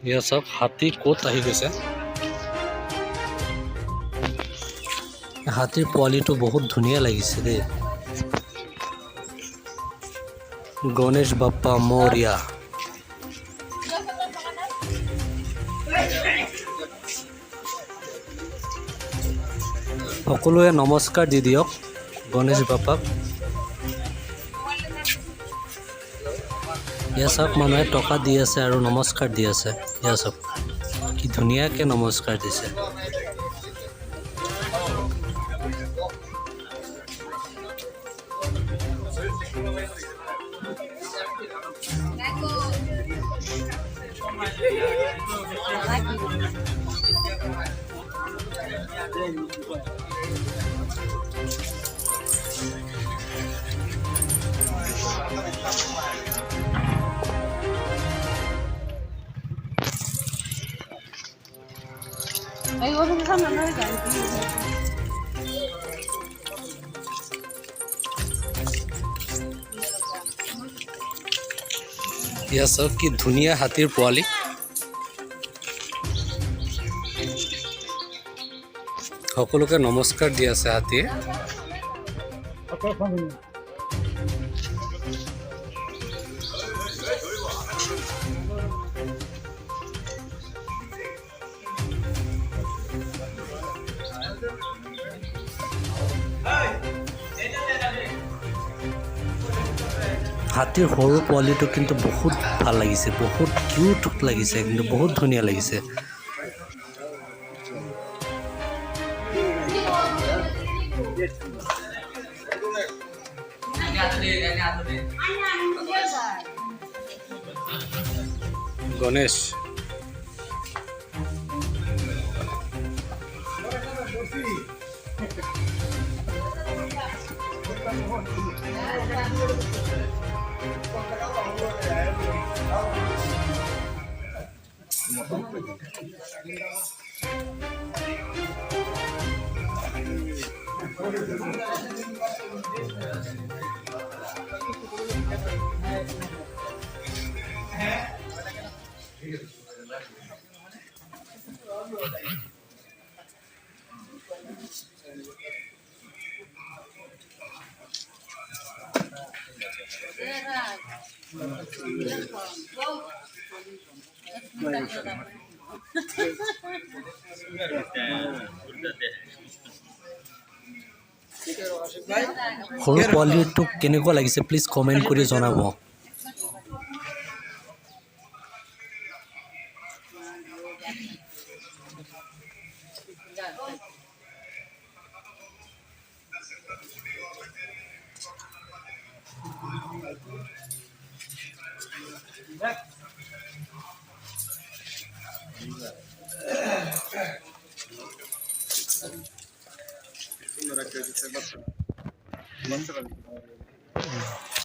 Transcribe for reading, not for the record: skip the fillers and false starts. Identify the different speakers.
Speaker 1: यह सब हाथी ক'ত আহি গৈছে। हाथीर पोवालिটো बहुत धुनिया লাগিছে दे। गणेश बाप्पा मोरिया। সকলোৱে নমস্কাৰ দি দিয়ক गणेश बाप्पाक। यह सब মানুহে টকা দি আছে আৰু নমস্কাৰ দি আছে। यह सब কি ধুনীয়াকৈ নমস্কাৰ দিছে। यह सब की धुनिया हाथीर पोवाली। সকলোকে নমস্কাৰ দি আছে হাতীয়ে। হাতীৰ সৰু পোৱালিটো কিন্তু বহুত ভাল লাগিছে, বহুত কিউট লাগিছে, কিন্তু বহুত ধুনীয়া লাগিছে। गणेश সৰু পোৱালিটো কেনেকুৱা লাগিছে প্লিজ কমেণ্ট কৰি জনাব।